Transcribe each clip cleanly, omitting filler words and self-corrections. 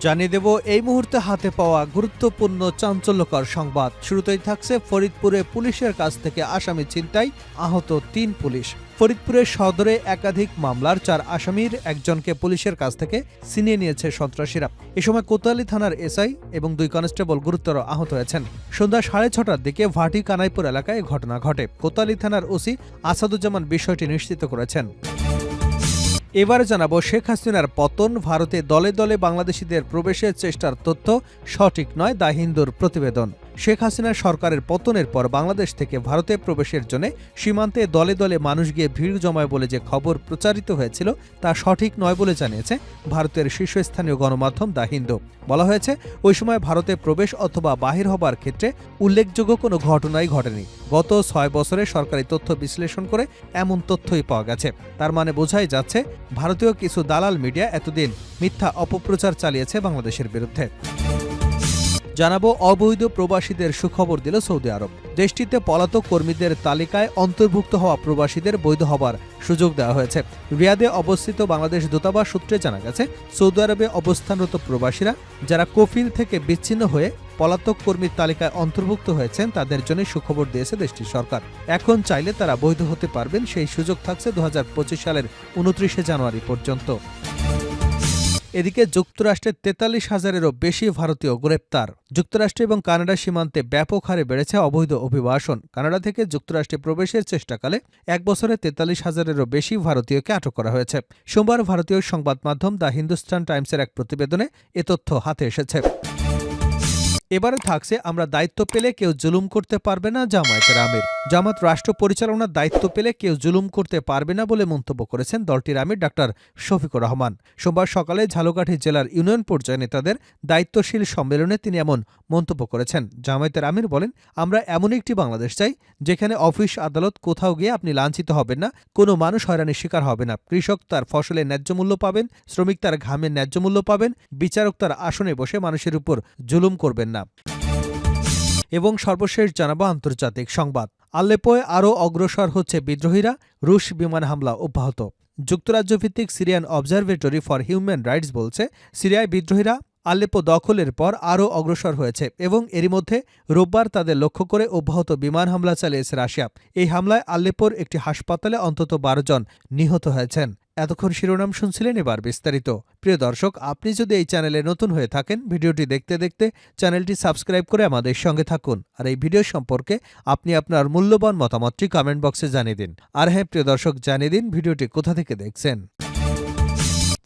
জানিয়ে দেব এই মুহূর্তে হাতে পাওয়া গুরুত্বপূর্ণ চাঞ্চল্যকর সংবাদ। শুরুতেই থাকছে ফরিদপুরে পুলিশের কাছ থেকে আসামি ছিনতাই, আহত ৩ পুলিশ। ফরিদপুরের সদরে একাধিক মামলার ৪ আসামির একজনকে পুলিশের কাছ থেকে ছিনিয়ে নিয়েছে সন্ত্রাসীরা। এ সময় কোতোয়ালি থানার এসআই এবং ২ কনস্টেবল গুরুতর আহত হয়েছেন। সন্ধ্যা ৬:৩০টার দিকে ভাটি কানাইপুর এলাকায় ঘটনা ঘটে। কোতোয়ালি থানার ওসি আসাদুজ্জামান বিষয়টি নিশ্চিত করেছেন। এবারে জানাবো শেখ হাসিনার পতন, ভারতে দলে দলে বাংলাদেশিদের প্রবেশের চেষ্টার তথ্য সঠিক নয়, দ্য হিন্দুর প্রতিবেদন। শেখ হাসিনার সরকারের পতনের পর বাংলাদেশ থেকে ভারতে প্রবেশের জন্য সীমান্তে দলে দলে মানুষ গিয়ে ভিড় জমায় বলে যে খবর প্রচারিত হয়েছিল তা সঠিক নয় বলে জানিয়েছে ভারতের শীর্ষস্থানীয় গণমাধ্যম দ্য হিন্দু। বলা হয়েছে, ওই সময় ভারতে প্রবেশ অথবা বাহির হবার ক্ষেত্রে উল্লেখযোগ্য কোনো ঘটনাই ঘটেনি। গত ৬ বছরে সরকারি তথ্য বিশ্লেষণ করে এমন তথ্যই পাওয়া গেছে। তার মানে বোঝাই যাচ্ছে ভারতীয় কিছু দালাল মিডিয়া এতদিন মিথ্যা অপপ্রচার চালিয়েছে বাংলাদেশের বিরুদ্ধে। জানাবো অবৈধ প্রবাসীদের সুখবর দিল সৌদি আরব। দেশটিতে পলাতক কর্মীদের তালিকায় অন্তর্ভুক্ত হওয়া প্রবাসীদের বৈধ হবার সুযোগ দেওয়া হয়েছে। রিয়াদে অবস্থিত বাংলাদেশ দূতাবাস সূত্রে জানা গেছে, সৌদি আরবে অবস্থানরত প্রবাসীরা যারা কফিল থেকে বিচ্ছিন্ন হয়ে পলাতক কর্মীর তালিকায় অন্তর্ভুক্ত হয়েছেন তাদের জন্য সুখবর দিয়েছে দেশটির সরকার। এখন চাইলে তারা বৈধ হতে পারবেন। সেই সুযোগ থাকছে ২০২৫ সালের ২৯শে জানুয়ারি পর্যন্ত। এদিকে যুক্তরাষ্ট্রের ৪৩,০০০-এরও বেশি ভারতীয় গ্রেপ্তার। যুক্তরাষ্ট্র এবং কানাডা সীমান্তে ব্যাপক হারে বেড়েছে অবৈধ অভিবাসন। কানাডা থেকে যুক্তরাষ্ট্রে প্রবেশের চেষ্টাকালে ১ বছরে ৪৩,০০০-এরও বেশি ভারতীয়কে আটক করা হয়েছে। সোমবার ভারতীয় সংবাদ মাধ্যম দ্য হিন্দুস্তান টাইমসের এক প্রতিবেদনে এ তথ্য হাতে এসেছে। এবারে থাকছে আমরা দায়িত্ব পেলে কেউ জুলুম করতে পারবে না, জামায়াতের আমির। জামাত রাষ্ট্র পরিচালনার দায়িত্ব পেলে কেউ জুলুম করতে পারবে না বলে মন্তব্য করেছেন দলটির আমির ডাক্তার শফিকুর রহমান। সোমবার সকালে ঝালকাঠি জেলার ইউনিয়ন পর্যায়ে নেতাদের দায়িত্বশীল সম্মেলনে তিনি এমন মন্তব্য করেছেন। জামায়াতের আমির বলেন, আমরা এমন একটি বাংলাদেশ চাই যেখানে অফিস আদালত কোথাও গিয়ে আপনি লাঞ্ছিত হবেন না, কোনো মানুষ হয়রানির শিকার হবে না, কৃষক তার ফসলের ন্যায্য মূল্য পাবেন, শ্রমিক তার ঘামের ন্যায্য মূল্য পাবেন, বিচারক তার আসনে বসে মানুষের উপর জুলুম করবেন না। এবং সর্বশেষ জানাবো আন্তর্জাতিক সংবাদ। আলেপ্পোয় আরও অগ্রসর হচ্ছে বিদ্রোহীরা, রুশ বিমান হামলা অব্যাহত। যুক্তরাজ্যভিত্তিক Syrian observatory for human rights বলছে, সিরিয়ায় বিদ্রোহীরা আলেপ্পো দখলের পর আরও অগ্রসর হয়েছে এবং এরই মধ্যে রোববার তাদের লক্ষ্য করে অব্যাহত বিমান হামলা চালিয়েছে রাশিয়া। এই হামলায় আলেপ্পোর একটি হাসপাতালে অন্তত ১২ জন নিহত হয়েছেন। এতক্ষণ শিরোনাম শুনছিলেন, এবার বিস্তারিত। প্রিয় দর্শক, আপনি যদি এই চ্যানেলে নতুন হয়ে থাকেন, ভিডিওটি দেখতে দেখতে চ্যানেলটি সাবস্ক্রাইব করে আমাদের সঙ্গে থাকুন। আর এই ভিডিও সম্পর্কে আপনি আপনার মূল্যবান মতামতটি কমেন্ট বক্সে জানিয়ে দিন। আর হ্যাঁ প্রিয় দর্শক, জানিয়ে দিন ভিডিওটি কোথা থেকে দেখছেন।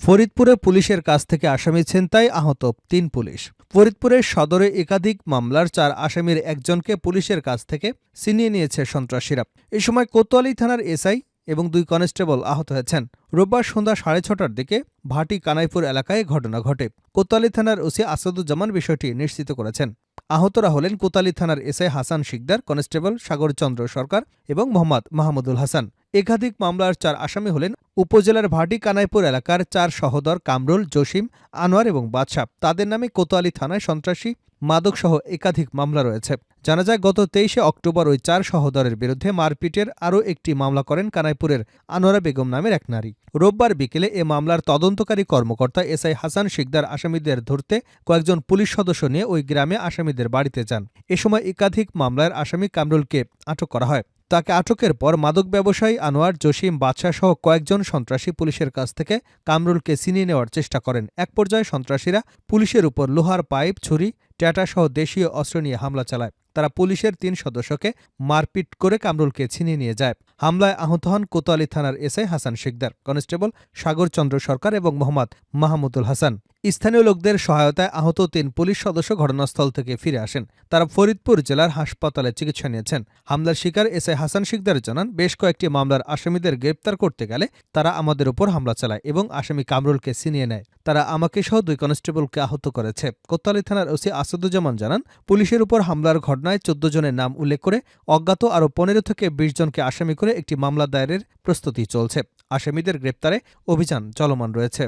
ফরিদপুরে পুলিশের কাছ থেকে আসামি ছিনতাই, আহত ৩ পুলিশ। ফরিদপুরের সদরে একাধিক মামলার ৪ আসামির একজনকে পুলিশের কাছ থেকে ছিনিয়ে নিয়েছে সন্ত্রাসীরা। এ সময় কোতোয়ালি থানার এসআই এবং ২ কনস্টেবল আহত হয়েছেন। রোববার সন্ধ্যা ৬:৩০টার দিকে ভাটি কানাইপুর এলাকায় ঘটনা ঘটে। কোতোয়ালি থানার ওসি আসাদুজ্জামান বিষয়টি নিশ্চিত করেছেন। আহতরা হলেন কোতোয়ালি থানার এসআই হাসান শিকদার, কনস্টেবল সাগর চন্দ্র সরকার এবং মোহাম্মদ মাহমুদুল হাসান। একাধিক মামলার ৪ আসামি হলেন উপজেলার ভাটি কানাইপুর এলাকার ৪ সহোদর কামরুল, জসিম, আনোয়ার এবং বাদশাহ। তাদের নামে কোতোয়ালি থানায় সন্ত্রাসী, মাদকসহ একাধিক মামলা রয়েছে। জানা যায়, গত ২৩শে অক্টোবর ওই ৪ সহোদরের বিরুদ্ধে মারপিটের আরও একটি মামলা করেন কানাইপুরের আনোয়ারা বেগম নামের এক নারী। রোববার বিকেলে এ মামলার তদন্তকারী কর্মকর্তা এসআই হাসান শিকদার আসামিদের ধরতে কয়েকজন পুলিশ সদস্য নিয়ে ওই গ্রামে আসামিদের বাড়িতে যান। এ সময় একাধিক মামলার আসামি কামরুলকে আটক করা হয়। তাকে আটকের পর মাদক ব্যবসায়ী আনোয়ার, জসিম, বাদশাহ সহ কয়েকজন সন্ত্রাসী পুলিশের কাছ থেকে কামরুলকে ছিনিয়ে নেওয়ার চেষ্টা করেন। এক পর্যায়ে সন্ত্রাসীরা পুলিশের উপর লোহার পাইপ, ছুরি, ট্যাটা সহ দেশীয় অস্ত্র নিয়ে হামলা চালায়। তারা পুলিশের ৩ সদস্যকে মারপিট করে কামরুলকে ছিনিয়ে নিয়ে যায়। হামলায় আহত হন কোতোয়ালি থানার এসআই হাসান শিকদার, কনস্টেবল সাগর চন্দ্র সরকার এবং মোহাম্মদ মাহমুদুল হাসান। স্থানীয় লোকদের সহায়তায় আহত ৩ পুলিশ সদস্য ঘটনাস্থল থেকে ফিরে আসেন। তারা ফরিদপুর জেলার হাসপাতালে চিকিৎসা নিয়েছেন। হামলার শিকার এসআই হাসান শিকদার জানান, বেশ কয়েকটি মামলার আসামিদের গ্রেপ্তার করতে গেলে তারা আমাদের উপর হামলা চালায় এবং আসামি কামরুলকে ছিনিয়ে নেয়। তারা আমাকে সহ ২ কনস্টেবলকে আহত করেছে। কোতোয়ালি থানার ওসি আসাদুজ্জামান জানান, পুলিশের উপর হামলার ঘটনায় ১৪ জনের নাম উল্লেখ করে অজ্ঞাত আরও ১৫ থেকে ২০ জনকে আসামি করে একটি মামলা দায়েরের প্রস্তুতি চলছে। আসামিদের গ্রেপ্তারে অভিযান চলমান রয়েছে।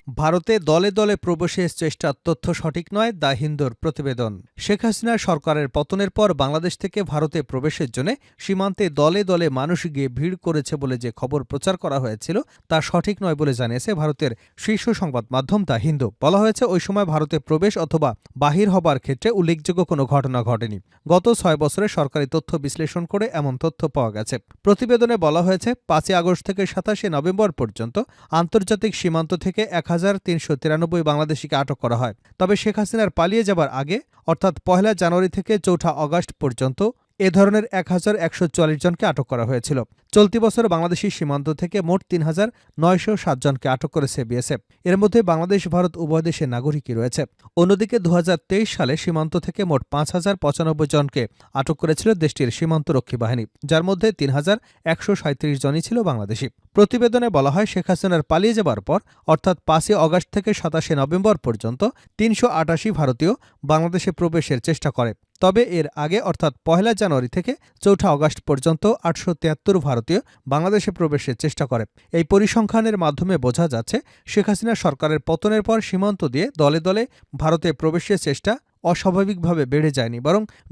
ভারতে দলে দলে প্রবেশের চেষ্টার তথ্য সঠিক নয়, দ্য হিন্দুর প্রতিবেদন। শেখ হাসিনা সরকারের পতনের পর বাংলাদেশ থেকে ভারতে প্রবেশের জন্য সীমান্তে দলে দলে মানুষ গিয়ে ভিড় করেছে বলে যে খবর প্রচার করা হয়েছিল তা সঠিক নয় বলে জানিয়েছে ভারতের শীর্ষ সংবাদ মাধ্যম দ্য হিন্দু। বলা হয়েছে, ওই সময় ভারতে প্রবেশ অথবা বাহির হবার ক্ষেত্রে উল্লেখযোগ্য কোনো ঘটনা ঘটেনি। গত ৬ বছরে সরকারি তথ্য বিশ্লেষণ করে এমন তথ্য পাওয়া গেছে। প্রতিবেদনে বলা হয়েছে, ৫ই আগস্ট থেকে ২৭শে নভেম্বর পর্যন্ত আন্তর্জাতিক সীমান্ত থেকে ১,৩৯৩ বাংলাদেশিকে আটক করা হয়। তবে শেখ হাসিনার পালিয়ে যাবার আগে অর্থাৎ ১লা জানুয়ারি থেকে ৪ঠা আগস্ট পর্যন্ত এ ধরনের ১,১৪৪ জনকে আটক করা হয়েছিল। চলতি বছর বাংলাদেশি সীমান্ত থেকে মোট ৩,৯০৭ জনকে আটক করেছে বিএসএফ। এর মধ্যে বাংলাদেশ ভারত উভয় দেশের নাগরিকই রয়েছে। অন্যদিকে ২০২৩ সালে সীমান্ত থেকে মোট ৫,০৯৫ জনকে আটক করেছিল দেশটির সীমান্তরক্ষী বাহিনী, যার মধ্যে ৩,১৩৭ জনই ছিল বাংলাদেশি। প্রতিবেদনে বলা হয়, শেখ হাসিনার পালিয়ে যাবার পর অর্থাৎ ৫ই আগস্ট থেকে ২৭শে নভেম্বর পর্যন্ত ৩৮৮ ভারতীয় বাংলাদেশে প্রবেশের চেষ্টা করে। তবে এর আগে অর্থাৎ ১লা জানুয়ারি থেকে ৪ঠা আগস্ট পর্যন্ত ৮৭৩ ভারতীয় বাংলাদেশে প্রবেশের চেষ্টা করে। এই পরিসংখ্যানের মাধ্যমে বোঝা যাচ্ছে, শেখ হাসিনা সরকারের পতনের পর সীমান্ত দিয়ে দলে দলে ভারতে প্রবেশের চেষ্টা অস্বাভাবিকভাবে বেড়ে যায়নি,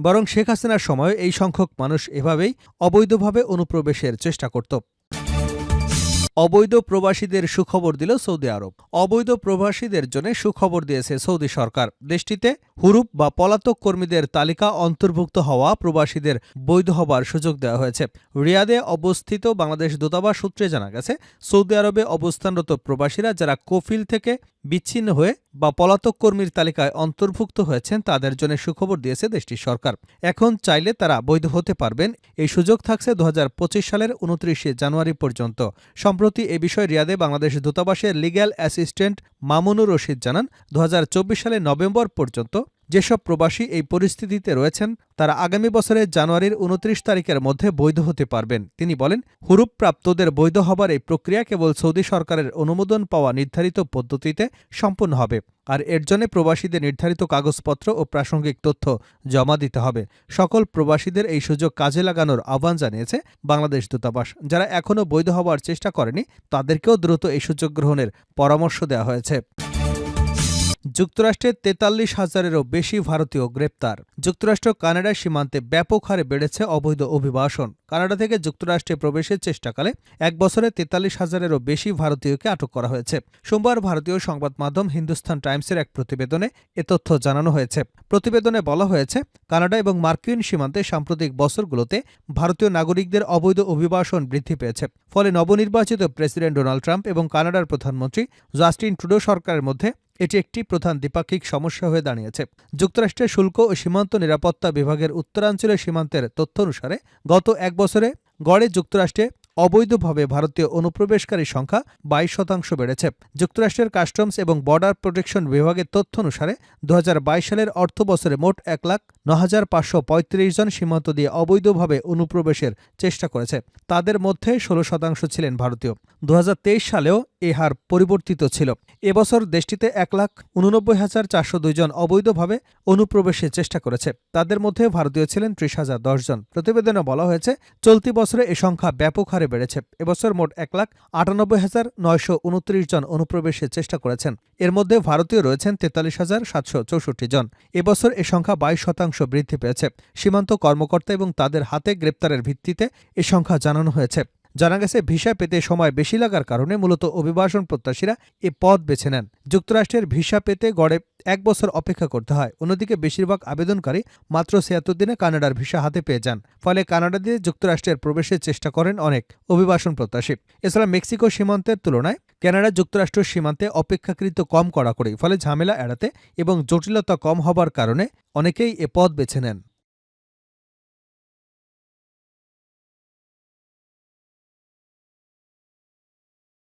বরং শেখ হাসিনার সময়ে এই সংখ্যক মানুষ এভাবেই অবৈধভাবে অনুপ্রবেশের চেষ্টা করত। অবৈধ প্রবাসীদের সুখবর দিল সৌদি আরব। অবৈধ প্রবাসীদের জন্য সুখবর দিয়েছে সৌদি সরকার। দেশটিতে হুরুপ বা পলাতক কর্মীদের তালিকা অন্তর্ভুক্ত হওয়া প্রবাসীদের বৈধ হবার সুযোগ দেওয়া হয়েছে। রিয়াদে অবস্থিত বাংলাদেশ দূতাবাস সূত্রে জানা গেছে, সৌদি আরবে অবস্থানরত প্রবাসীরা যারা কফিল থেকে বিচ্ছিন্ন হয়ে বা পলাতক কর্মীর তালিকায় অন্তর্ভুক্ত হয়েছেন তাদের জন্য সুখবর দিয়েছে দেশটির সরকার। এখন চাইলে তারা বৈধ হতে পারবেন। এই সুযোগ থাকছে ২০২৫ সালের ২৯শে জানুয়ারি পর্যন্ত। সম্প্রতি এ বিষয়ে রিয়াদে বাংলাদেশ দূতাবাসের লিগ্যাল অ্যাসিস্ট্যান্ট মামুনুর রশিদ জানান, ২০২৪ সালের নভেম্বর পর্যন্ত যেসব প্রবাসী এই পরিস্থিতিতে রয়েছেন তারা আগামী বছরের জানুয়ারির ২৯ তারিখের মধ্যে বৈধ হতে পারবেন। তিনি বলেন, হুরুপপ্রাপ্তদের বৈধ হবার এই প্রক্রিয়া কেবল সৌদি সরকারের অনুমোদন পাওয়া নির্ধারিত পদ্ধতিতে সম্পন্ন হবে, আর এর জন্য প্রবাসীদের নির্ধারিত কাগজপত্র ও প্রাসঙ্গিক তথ্য জমা দিতে হবে। সকল প্রবাসীদের এই সুযোগ কাজে লাগানোর আহ্বান জানিয়েছে বাংলাদেশ দূতাবাস। যারা এখনও বৈধ হওয়ার চেষ্টা করেনি তাদেরকেও দ্রুত এই সুযোগ গ্রহণের পরামর্শ দেওয়া হয়েছে। যুক্তরাষ্ট্রে ৪৩,০০০-এরও বেশি ভারতীয় গ্রেপ্তার। যুক্তরাষ্ট্র কানাডা সীমান্তে ব্যাপক হারে বেড়েছে অবৈধ অভিবাসন। কানাডা থেকে যুক্তরাষ্ট্রে প্রবেশের চেষ্টাকালে ১ বছরে ৪৩,০০০-এরও বেশি ভারতীয়কে আটক করা হয়েছে। সোমবার ভারতীয় সংবাদ মাধ্যম হিন্দুস্তান টাইমসের এক প্রতিবেদনে এ তথ্য জানানো হয়েছে। প্রতিবেদনে বলা হয়েছে, কানাডা এবং মার্কিন সীমান্তে সাম্প্রতিক বছরগুলোতে ভারতীয় নাগরিকদের অবৈধ অভিবাসন বৃদ্ধি পেয়েছে। ফলে নবনির্বাচিত প্রেসিডেন্ট ডোনাল্ড ট্রাম্প এবং কানাডার প্রধানমন্ত্রী জাস্টিন ট্রুডো সরকারের মধ্যে এটি একটি প্রধান দ্বিপাক্ষিক সমস্যা হয়ে দাঁড়িয়েছে। যুক্তরাষ্ট্রের শুল্ক ও সীমান্ত নিরাপত্তা বিভাগের উত্তরাঞ্চলীয় সীমান্তের তথ্য অনুসারে গত ১ বছরে গড়ে যুক্তরাষ্ট্রে অবৈধভাবে ভারতীয় অনুপ্রবেশকারী সংখ্যা ২২% বেড়েছে। যুক্তরাষ্ট্রের কাস্টমস এবং বর্ডার প্রোটেকশন বিভাগের তথ্য অনুসারে ২০২২ সালের অর্থ বছরে মোট ১,০৯,৫৩৫ জন সীমান্ত দিয়ে অবৈধভাবে অনুপ্রবেশের চেষ্টা করেছে। তাদের মধ্যে ১৬% ছিলেন ভারতীয়। ২০২৩ সালেও এ হার পরিবর্তিত ছিল। এবছর দেশটিতে ১,৮৯,৪০২ জন অবৈধভাবে অনুপ্রবেশের চেষ্টা করেছে। তাদের মধ্যে ভারতীয় ছিলেন ৩০,০১০ জন। প্রতিবেদনে বলা হয়েছে, চলতি বছরে এ সংখ্যা ব্যাপক হারে বেড়েছে। এবছর মোট ১,৯৮,৯২৯ জন অনুপ্রবেশের চেষ্টা করেছেন। এর মধ্যে ভারতীয় রয়েছেন ৪৩,৭৬৪ জন। এবছর এ সংখ্যা ২২% বৃদ্ধি পেয়েছে। সীমান্ত কর্মকর্তা এবং তাদের হাতে গ্রেপ্তারের ভিত্তিতে এ সংখ্যা জানানো হয়েছে। জানা গেছে, ভিসা পেতে সময় বেশি লাগার কারণে মূলত অভিবাসন প্রত্যাশীরা এ পথ বেছে নেন। যুক্তরাষ্ট্রের ভিসা পেতে গড়ে ১ বছর অপেক্ষা করতে হয়। অন্যদিকে বেশিরভাগ আবেদনকারী মাত্র ৭৬ দিনে কানাডার ভিসা হাতে পেয়ে যান। ফলে কানাডা দিয়ে যুক্তরাষ্ট্রের প্রবেশের চেষ্টা করেন অনেক অভিবাসন প্রত্যাশী। এছাড়া মেক্সিকো সীমান্তের তুলনায় কানাডা যুক্তরাষ্ট্র সীমান্তে অপেক্ষাকৃত কম কড়াকড়ি, ফলে ঝামেলা এড়াতে এবং জটিলতা কম হবার কারণে অনেকেই এ পথ বেছে নেন।